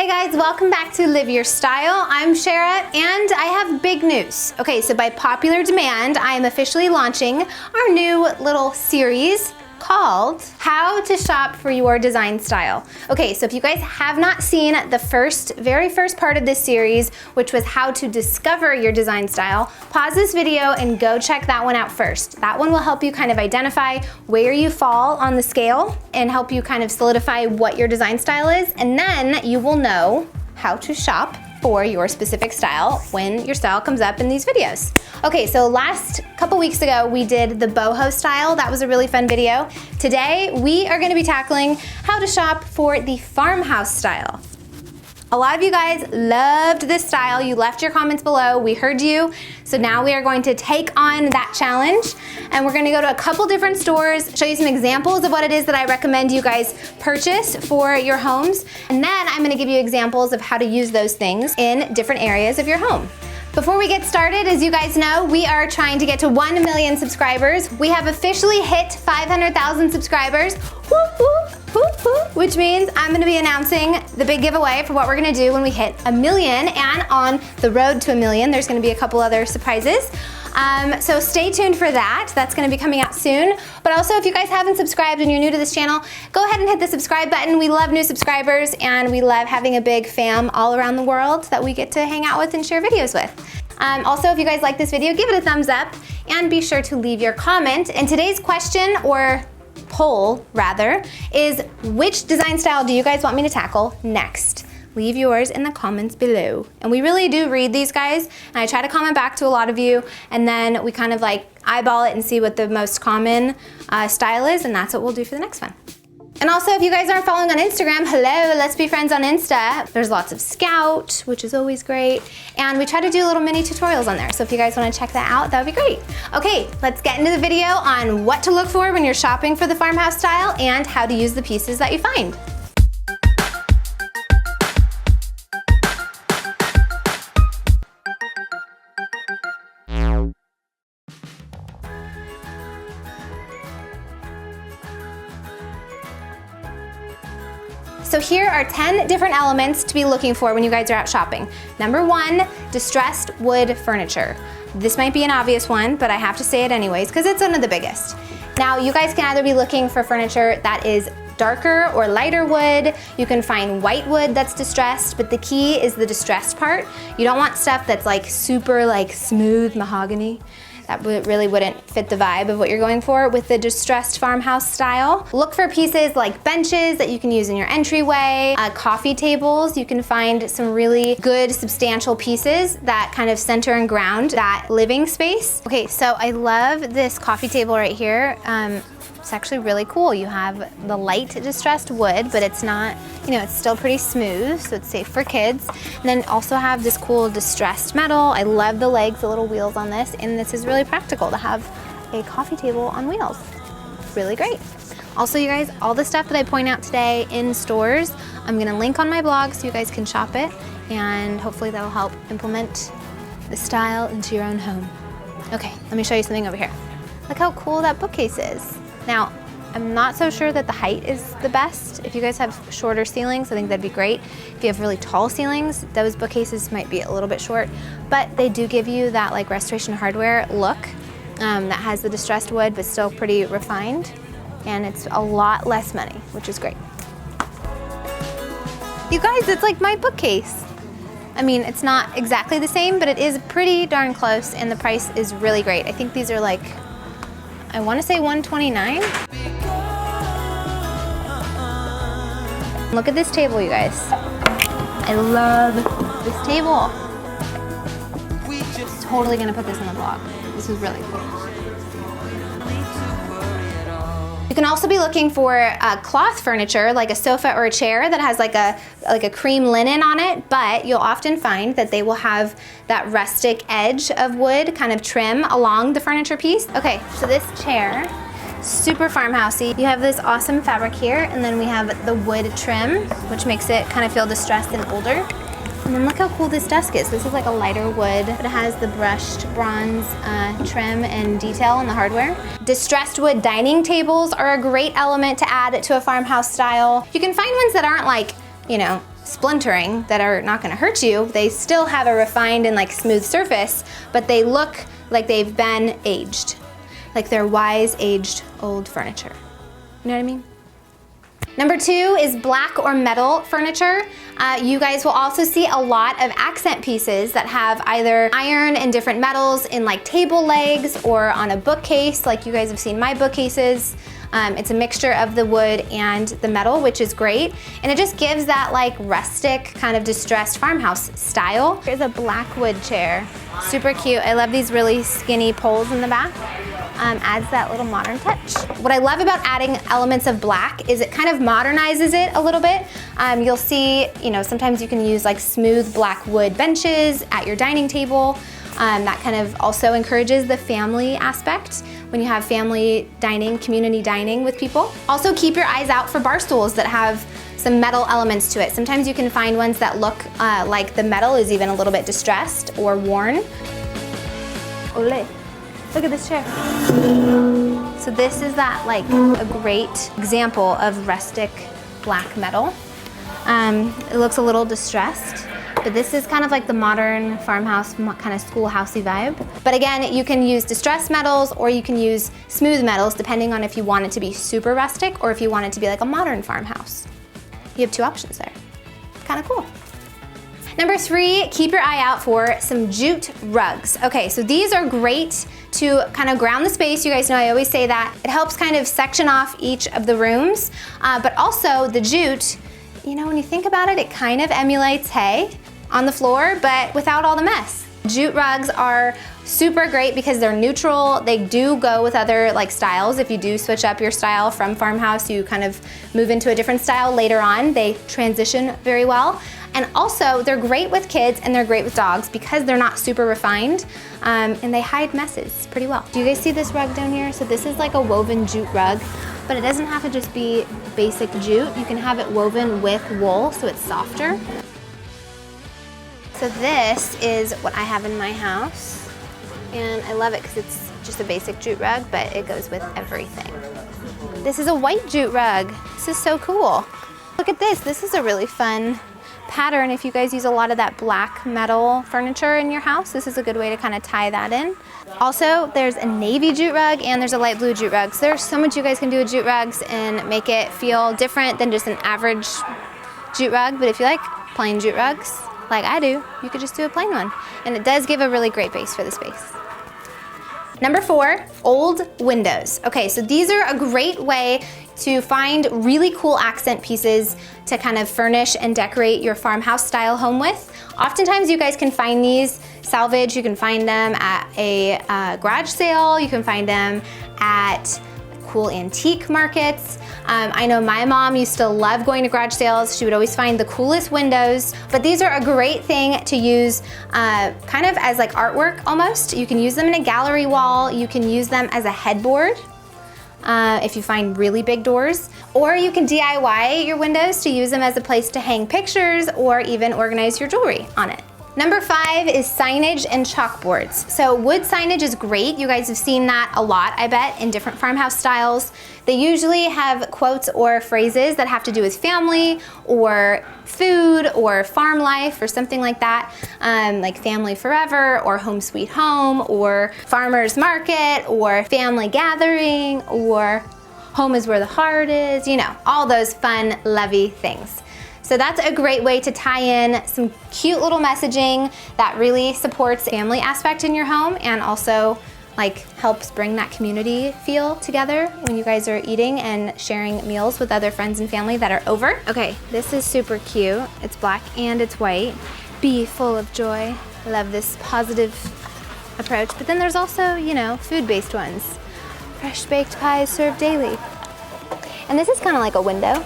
Hey guys, welcome back to Live Your Style. I'm Sharrah and I have big news. Okay, so by popular demand, I am officially launching our new little series called How to Shop for Your Design Style. Okay, so if you guys have not seen the very first part of this series, which was how to discover your design style, pause this video and go check that one out first. That one will help you kind of identify where you fall on the scale and help you kind of solidify what your design style is, and then you will know how to shop for your specific style when your style comes up in these videos. Okay, so last couple weeks ago, we did the boho style. That was a really fun video. Today, we are gonna be tackling how to shop for the farmhouse style. A lot of you guys loved this style. You left your comments below. We heard you. So now we are going to take on that challenge, and we're gonna go to a couple different stores, show you some examples of what it is that I recommend you guys purchase for your homes. And then I'm gonna give you examples of how to use those things in different areas of your home. Before we get started, as you guys know, we are trying to get to 1 million subscribers. We have officially hit 500,000 subscribers. Whoop, whoop, whoop, whoop, which means I'm gonna be announcing the big giveaway for what we're gonna do when we hit 1 million, and on the road to 1 million, there's gonna be a couple other surprises. So stay tuned for that. That's gonna be coming out soon. But also, if you guys haven't subscribed and you're new to this channel, go ahead and hit the subscribe button. We love new subscribers, and we love having a big fam all around the world that we get to hang out with and share videos with. Also, if you guys like this video, give it a thumbs up and be sure to leave your comment. And today's question, or poll rather, is which design style do you guys want me to tackle next? Leave yours in the comments below. And we really do read these, guys, and I try to comment back to a lot of you, and then we kind of like eyeball it and see what the most common style is, and that's what we'll do for the next one. And also, if you guys aren't following on Instagram, hello, let's be friends on Insta. There's lots of Scout, which is always great, and we try to do little mini tutorials on there, so if you guys wanna check that out, that would be great. Okay, let's get into the video on what to look for when you're shopping for the farmhouse style and how to use the pieces that you find. So here are 10 different elements to be looking for when you guys are out shopping. Number 1, distressed wood furniture. This might be an obvious one, but I have to say it anyways because it's one of the biggest. Now, you guys can either be looking for furniture that is darker or lighter wood. You can find white wood that's distressed, but the key is the distressed part. You don't want stuff that's like super like smooth mahogany. That really wouldn't fit the vibe of what you're going for with the distressed farmhouse style. Look for pieces like benches that you can use in your entryway, coffee tables. You can find some really good substantial pieces that kind of center and ground that living space. Okay, so I love this coffee table right here. It's actually really cool. You have the light distressed wood, but it's not, you know, it's still pretty smooth, so it's safe for kids. And then also have this cool distressed metal. I love the legs, the little wheels on this, and this is really practical to have a coffee table on wheels. Really great. Also, you guys, all the stuff that I point out today in stores, I'm gonna link on my blog so you guys can shop it, and hopefully that'll help implement the style into your own home. Okay, let me show you something over here. Look how cool that bookcase is. Now, I'm not so sure that the height is the best. If you guys have shorter ceilings, I think that'd be great. If you have really tall ceilings, those bookcases might be a little bit short, but they do give you that like restoration hardware look that has the distressed wood, but still pretty refined. And it's a lot less money, which is great. You guys, it's like my bookcase. I mean, it's not exactly the same, but it is pretty darn close, and the price is really great. I think these are like, I want to say $129. Look at this table, you guys. I love this table. Totally gonna put this on the blog. This is really cool. You can also be looking for cloth furniture, like a sofa or a chair that has like a cream linen on it, but you'll often find that they will have that rustic edge of wood kind of trim along the furniture piece. Okay, so this chair, super farmhousey. You have this awesome fabric here, and then we have the wood trim, which makes it kind of feel distressed and older. And then look how cool this desk is. This is like a lighter wood, but it has the brushed bronze trim and detail on the hardware. Distressed wood dining tables are a great element to add to a farmhouse style. You can find ones that aren't like, you know, splintering that are not gonna hurt you. They still have a refined and like smooth surface, but they look like they've been aged. Like they're wise, aged, old furniture. You know what I mean? Number 2 is black or metal furniture. You guys will also see a lot of accent pieces that have either iron and different metals in like table legs or on a bookcase, like you guys have seen my bookcases. It's a mixture of the wood and the metal, which is great. And it just gives that like rustic kind of distressed farmhouse style. Here's a black wood chair. Super cute. I love these really skinny poles in the back. Adds that little modern touch. What I love about adding elements of black is it kind of modernizes it a little bit. You'll see, you know, sometimes you can use like smooth black wood benches at your dining table. That kind of also encourages the family aspect when you have family dining, community dining with people. Also keep your eyes out for bar stools that have some metal elements to it. Sometimes you can find ones that look like the metal is even a little bit distressed or worn. Ole. Look at this chair. So this is that like a great example of rustic black metal. It looks a little distressed, but this is kind of like the modern farmhouse, kind of schoolhousey vibe. But again, you can use distressed metals or you can use smooth metals depending on if you want it to be super rustic or if you want it to be like a modern farmhouse. You have 2 options there. Kind of cool. Number 3, keep your eye out for some jute rugs. Okay, so these are great to kind of ground the space. You guys know I always say that. It helps kind of section off each of the rooms, but also the jute, you know, when you think about it, it kind of emulates hay on the floor, but without all the mess. Jute rugs are super great because they're neutral. They do go with other like styles. If you do switch up your style from farmhouse, you kind of move into a different style later on. They transition very well. And also they're great with kids and they're great with dogs because they're not super refined and they hide messes pretty well. Do you guys see this rug down here? So this is like a woven jute rug, but it doesn't have to just be basic jute. You can have it woven with wool so it's softer. So this is what I have in my house. And I love it because it's just a basic jute rug, but it goes with everything. This is a white jute rug. This is so cool. Look at this. This is a really fun pattern. If you guys use a lot of that black metal furniture in your house, this is a good way to kind of tie that in. Also, there's a navy jute rug and there's a light blue jute rug. So there's so much you guys can do with jute rugs and make it feel different than just an average jute rug. But if you like plain jute rugs, like I do, you could just do a plain one. And it does give a really great base for the space. Number 4, old windows. Okay, so these are a great way to find really cool accent pieces to kind of furnish and decorate your farmhouse style home with. Oftentimes you guys can find these salvage. You can find them at a garage sale. You can find them at cool antique markets. I know my mom used to love going to garage sales. She would always find the coolest windows, but these are a great thing to use kind of as like artwork almost. You can use them in a gallery wall. You can use them as a headboard if you find really big doors, or you can DIY your windows to use them as a place to hang pictures or even organize your jewelry on it. Number 5 is signage and chalkboards. So wood signage is great. You guys have seen that a lot, I bet, in different farmhouse styles. They usually have quotes or phrases that have to do with family or food or farm life or something like that, like family forever or home sweet home or farmer's market or family gathering or home is where the heart is, you know, all those fun, lovey things. So that's a great way to tie in some cute little messaging that really supports the family aspect in your home and also like helps bring that community feel together when you guys are eating and sharing meals with other friends and family that are over. Okay, this is super cute. It's black and it's white. Be full of joy. I love this positive approach. But then there's also, you know, food-based ones. Fresh baked pies served daily. And this is kind of like a window.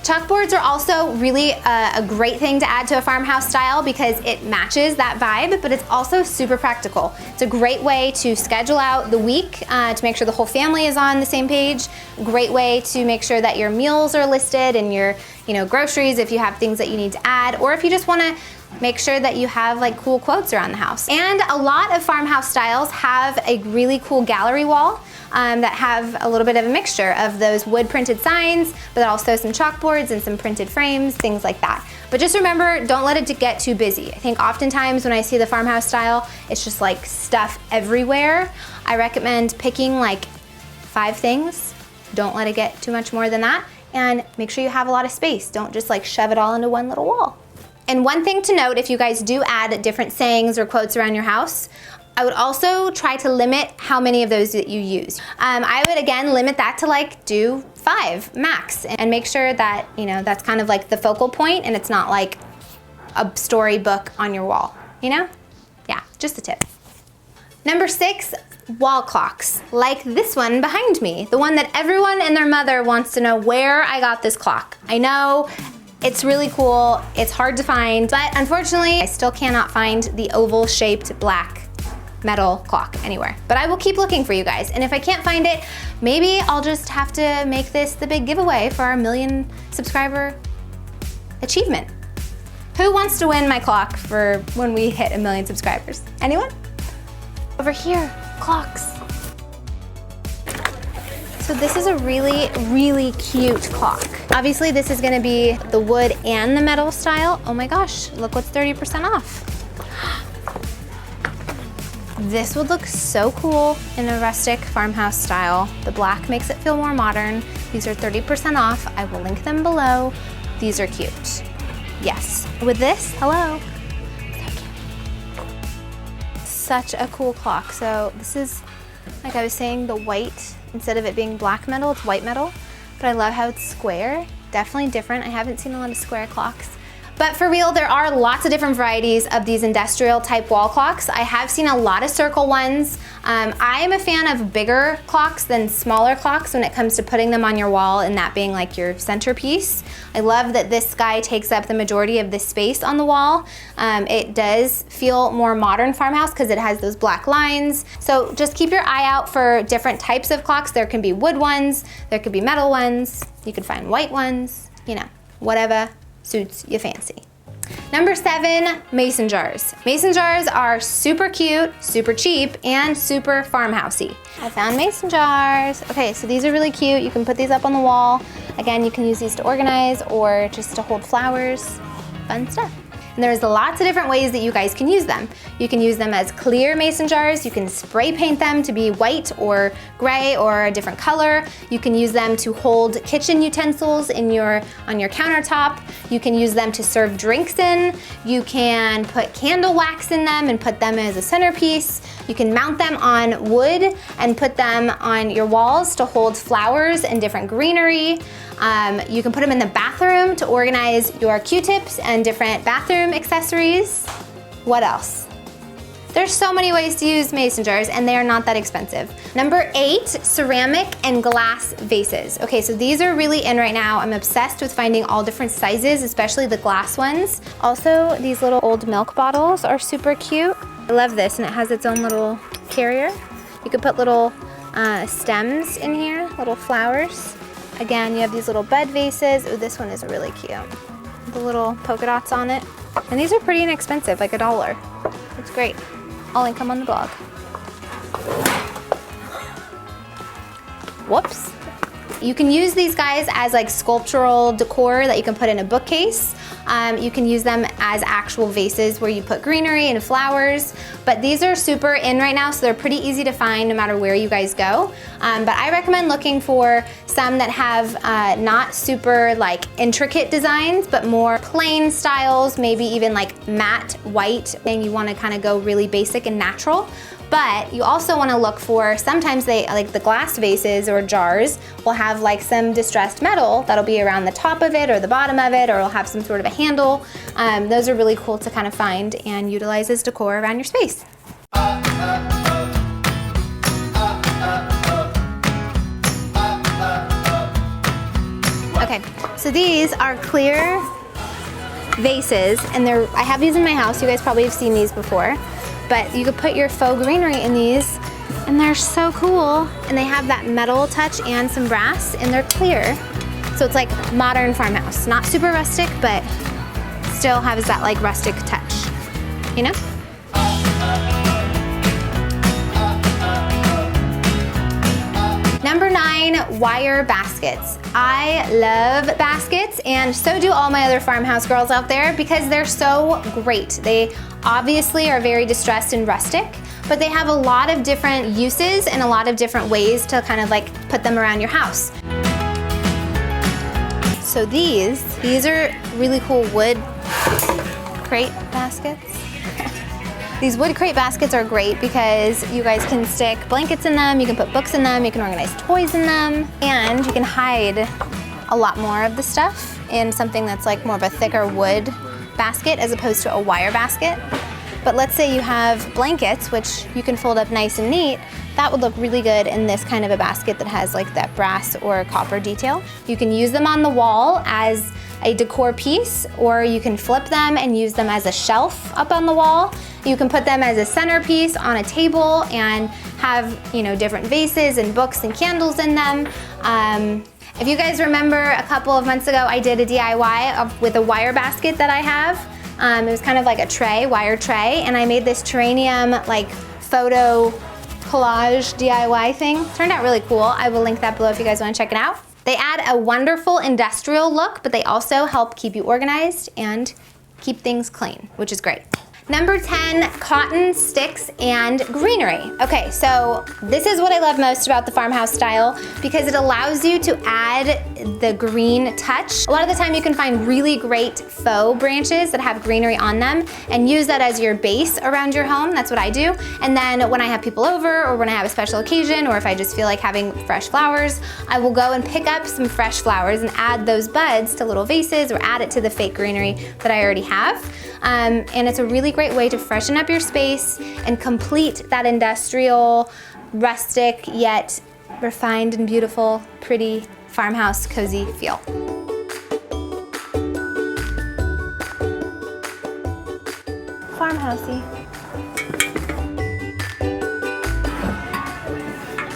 Chalkboards are also really a great thing to add to a farmhouse style because it matches that vibe, but it's also super practical. It's a great way to schedule out the week to make sure the whole family is on the same page. Great way to make sure that your meals are listed and your, you know, groceries if you have things that you need to add, or if you just want to make sure that you have like cool quotes around the house. And a lot of farmhouse styles have a really cool gallery wall. that have a little bit of a mixture of those wood printed signs, but also some chalkboards and some printed frames, things like that. But just remember, don't let it get too busy. I think oftentimes when I see the farmhouse style, it's just like stuff everywhere. I recommend picking like 5 things. Don't let it get too much more than that. And make sure you have a lot of space. Don't just like shove it all into one little wall. And one thing to note, if you guys do add different sayings or quotes around your house, I would also try to limit how many of those that you use. I would again limit that to like do 5 max, and make sure that, you know, that's kind of like the focal point and it's not like a storybook on your wall, you know? Yeah, just a tip. Number 6, wall clocks, like this one behind me, the one that everyone and their mother wants to know where I got this clock. I know, it's really cool, it's hard to find, but unfortunately, I still cannot find the oval shaped black metal clock anywhere. But I will keep looking for you guys, and if I can't find it, maybe I'll just have to make this the big giveaway for our 1,000,000 subscriber achievement. Who wants to win my clock for when we hit 1,000,000 subscribers? Anyone? Over here, clocks. So this is a really, really cute clock. Obviously this is gonna be the wood and the metal style. Oh my gosh, look what's 30% off. This would look so cool in a rustic farmhouse style. The black makes it feel more modern. These are 30% off. I will link them below. These are cute. Yes, with this, hello. Such a cool clock. So this is, like I was saying, the white, instead of it being black metal, it's white metal. But I love how it's square. Definitely different. I haven't seen a lot of square clocks. But for real, there are lots of different varieties of these industrial type wall clocks. I have seen a lot of circle ones. I'm a fan of bigger clocks than smaller clocks when it comes to putting them on your wall and that being like your centerpiece. I love that this guy takes up the majority of the space on the wall. It does feel more modern farmhouse because it has those black lines. So just keep your eye out for different types of clocks. There can be wood ones, there could be metal ones, you can find white ones, you know, whatever suits your fancy. Number 7, mason jars. Mason jars are super cute, super cheap, and super farmhousey. I found mason jars. Okay, so these are really cute. You can put these up on the wall. Again, you can use these to organize or just to hold flowers. Fun stuff. And there's lots of different ways that you guys can use them. You can use them as clear mason jars. You can spray paint them to be white or gray or a different color. You can use them to hold kitchen utensils on your countertop. You can use them to serve drinks in. You can put candle wax in them and put them as a centerpiece. You can mount them on wood and put them on your walls to hold flowers and different greenery. You can put them in the bathroom to organize your Q-tips and different bathroom accessories. What else? There's so many ways to use mason jars and they are not that expensive. Number 8, ceramic and glass vases. Okay, so these are really in right now. I'm obsessed with finding all different sizes, especially the glass ones. Also, these little old milk bottles are super cute. I love this, and it has its own little carrier. You could put little stems in here, little flowers. Again, you have these little bud vases. Ooh, this one is really cute. The little polka dots on it. And these are pretty inexpensive, like $1. It's great. I'll link them on the blog. Whoops. You can use these guys as like sculptural decor that you can put in a bookcase. You can use them as actual vases where you put greenery and flowers, but these are super in right now, so they're pretty easy to find no matter where you guys go. But I recommend looking for some that have not super like intricate designs, but more plain styles, maybe even like matte white, and you wanna kinda go really basic and natural. But you also want to look for, sometimes they, like the glass vases or jars, will have like some distressed metal that'll be around the top of it or the bottom of it, or it'll have some sort of a handle. Those are really cool to kind of find and utilize as decor around your space. Okay, so these are clear vases, and I have these in my house. You guys probably have seen these before. But you could put your faux greenery in these, and they're so cool. And they have that metal touch and some brass, and they're clear. So it's like modern farmhouse. Not super rustic, but still has that like rustic touch, you know? Number 9, wire baskets. I love baskets, and so do all my other farmhouse girls out there because they're so great. They obviously are very distressed and rustic, but they have a lot of different uses and a lot of different ways to kind of like put them around your house. So these are really cool wood crate baskets. These wood crate baskets are great because you guys can stick blankets in them, you can put books in them, you can organize toys in them, and you can hide a lot more of the stuff in something that's like more of a thicker wood basket as opposed to a wire basket. But let's say you have blankets, which you can fold up nice and neat, that would look really good in this kind of a basket that has like that brass or copper detail. You can use them on the wall as a decor piece, or you can flip them and use them as a shelf up on the wall. You can put them as a centerpiece on a table and have, you know, different vases and books and candles in them. If you guys remember, a couple of months ago, I did a DIY with a wire basket that I have. It was kind of like a tray, wire tray, and I made this terranium like photo collage DIY thing. Turned out really cool. I will link that below if you guys want to check it out. They add a wonderful industrial look, but they also help keep you organized and keep things clean, which is great. Number 10, cotton sticks and greenery. Okay, so this is what I love most about the farmhouse style because it allows you to add the green touch. A lot of the time you can find really great faux branches that have greenery on them and use that as your base around your home. That's what I do. And then when I have people over or when I have a special occasion or if I just feel like having fresh flowers, I will go and pick up some fresh flowers and add those buds to little vases or add it to the fake greenery that I already have. And it's a really great way to freshen up your space and complete that industrial, rustic, yet refined and beautiful, pretty farmhouse cozy feel. Farmhousey.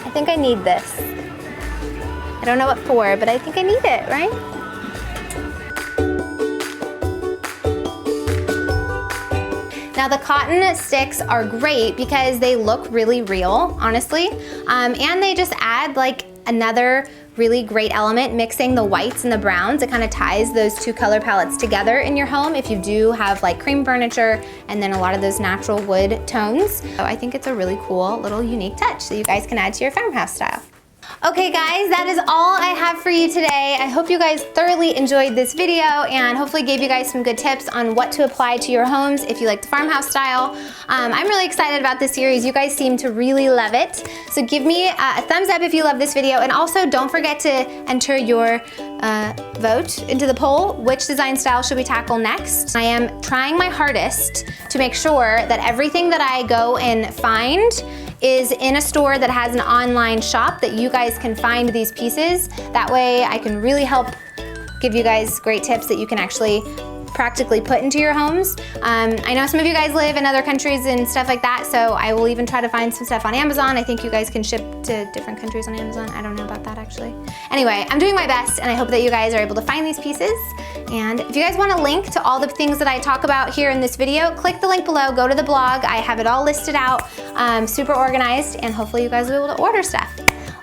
I think I need this. I don't know what for, but I think I need it, right? Now the cotton sticks are great because they look really real, honestly, and they just add like another really great element, mixing the whites and the browns. It kind of ties those two color palettes together in your home if you do have like cream furniture and then a lot of those natural wood tones. So I think it's a really cool little unique touch that you guys can add to your farmhouse style. Okay guys, that is all I have for you today. I hope you guys thoroughly enjoyed this video and hopefully gave you guys some good tips on what to apply to your homes if you like the farmhouse style. I'm really excited about this series. You guys seem to really love it. So give me a thumbs up if you love this video, and also don't forget to enter your vote into the poll. Which design style should we tackle next? I am trying my hardest to make sure that everything that I go and find is in a store that has an online shop that you guys can find these pieces. That way I can really help give you guys great tips that you can actually practically put into your homes. I know some of you guys live in other countries and stuff like that, so I will even try to find some stuff on Amazon. I think you guys can ship to different countries on Amazon. I don't know about that actually. Anyway, I'm doing my best and I hope that you guys are able to find these pieces. And if you guys want a link to all the things that I talk about here in this video, click the link below, go to the blog. I have it all listed out, super organized, and hopefully you guys will be able to order stuff.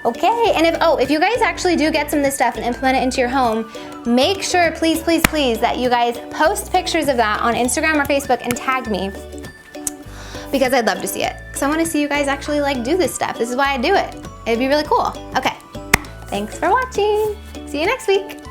Okay, and if you guys actually do get some of this stuff and implement it into your home, make sure, please, please, please, that you guys post pictures of that on Instagram or Facebook and tag me, because I'd love to see it. Because I want to see you guys actually like do this stuff. This is why I do it. It'd be really cool. Okay, thanks for watching. See you next week.